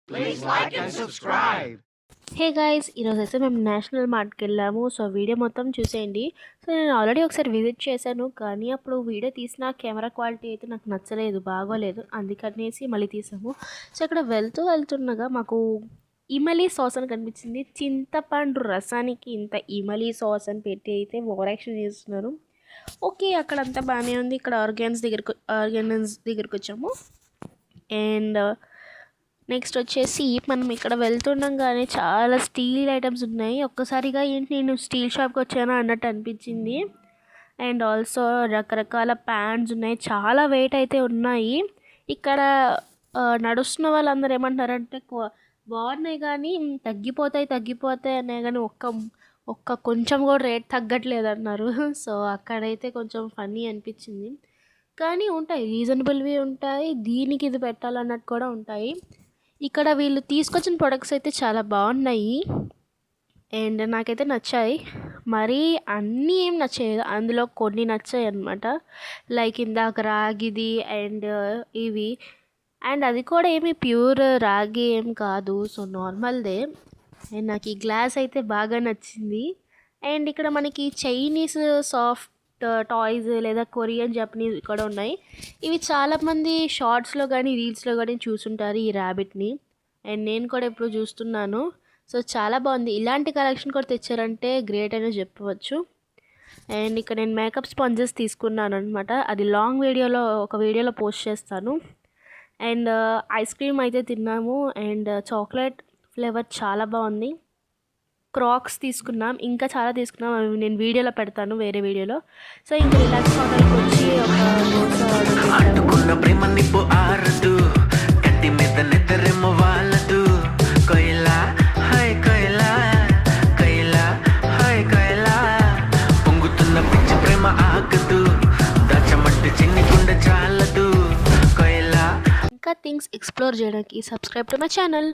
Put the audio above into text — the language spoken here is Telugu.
Please like and subscribe. Hey guys, ఈరోజైతే మేము నేషనల్ మార్ట్కి వెళ్ళాము. సో వీడియో మొత్తం చూసేయండి. సో నేను ఆల్రెడీ ఒకసారి విజిట్ చేశాను, కానీ అప్పుడు వీడియో తీసిన కెమెరా క్వాలిటీ అయితే నాకు నచ్చలేదు, బాగోలేదు. అందుకనేసి మళ్ళీ తీసాము. సో ఇక్కడ వెళ్తుండగా మాకు ఇమలీ సాస్ అని కనిపించింది. చింతపండు రసానికి ఇంత ఇమలీ సాస్ అని పెట్టి అయితే ఓవర్ యాక్షన్ చేస్తున్నారు. ఓకే, అక్కడ అంతా బాగానే ఉంది. ఇక్కడ ఆర్గాన్స్ దగ్గరికి వచ్చాము. అండ్ నెక్స్ట్ వచ్చేసి మనం ఇక్కడ వెళ్తుండగానే చాలా స్టీల్ ఐటమ్స్ ఉన్నాయి. ఒక్కసారిగా ఏంటి నేను స్టీల్ షాప్కి వచ్చానా అన్నట్టు అనిపించింది. అండ్ ఆల్సో రకరకాల ప్యాంట్స్ ఉన్నాయి, చాలా వెయిట్ అయితే ఉన్నాయి. ఇక్కడ నడుస్తున్న వాళ్ళందరూ ఏమంటారంటే బాగున్నాయి కానీ తగ్గిపోతాయి అనే కానీ ఒక్క కొంచెం కూడా రేట్ తగ్గట్లేదు అన్నారు. సో అక్కడైతే కొంచెం ఫన్నీ అనిపించింది. కానీ ఉంటాయి, రీజనబుల్వి ఉంటాయి, దీనికి ఇది పెట్టాలన్నట్టు కూడా ఉంటాయి. ఇక్కడ వీళ్ళు తీసుకొచ్చిన ప్రొడక్ట్స్ అయితే చాలా బాగున్నాయి అండ్ నాకైతే నచ్చాయి. మరీ అన్నీ ఏం నచ్చాయి, అందులో కొన్ని నచ్చాయి అన్నమాట. లైక్ ఇందాక రాగిది అండ్ ఇవి, అండ్ అది కూడా ఏమి ప్యూర్ రాగి ఏం కాదు, సో నార్మల్దే. అండ్ నాకు ఈ గ్లాస్ అయితే బాగా నచ్చింది. అండ్ ఇక్కడ మనకి చైనీస్ సాఫ్ట్ టాయ్స్ లేదా కొరియన్ జపనీస్ కూడా ఉన్నాయి. ఇవి చాలామంది షార్ట్స్లో కానీ రీల్స్లో కానీ చూసుంటారు ఈ ర్యాబిట్ని, అండ్ నేను కూడా ఎప్పుడు చూస్తున్నాను. సో చాలా బాగుంది. ఇలాంటి కలెక్షన్ కూడా తెచ్చారంటే గ్రేట్ అనే చెప్పవచ్చు. అండ్ ఇక్కడ నేను మేకప్ స్పాంజెస్ తీసుకున్నాను అనమాట. అది లాంగ్ ఒక వీడియోలో పోస్ట్ చేస్తాను. అండ్ ఐస్ క్రీమ్ అయితే తిన్నాము అండ్ చాక్లెట్ ఫ్లేవర్ చాలా బాగుంది. క్రాక్స్ తీసుకున్నాం, ఇంకా చాలా తీసుకున్నాం, అవి నేను వీడియోలో పెడతాను, వేరే వీడియోలో. సో ఇంకా రిలాక్స్ హోటల్కి వచ్చి ఒక దోశ ఇంకా థింగ్స్ ఎక్స్ప్లోర్ చేయడానికి సబ్స్క్రైబ్ టు మై ఛానల్.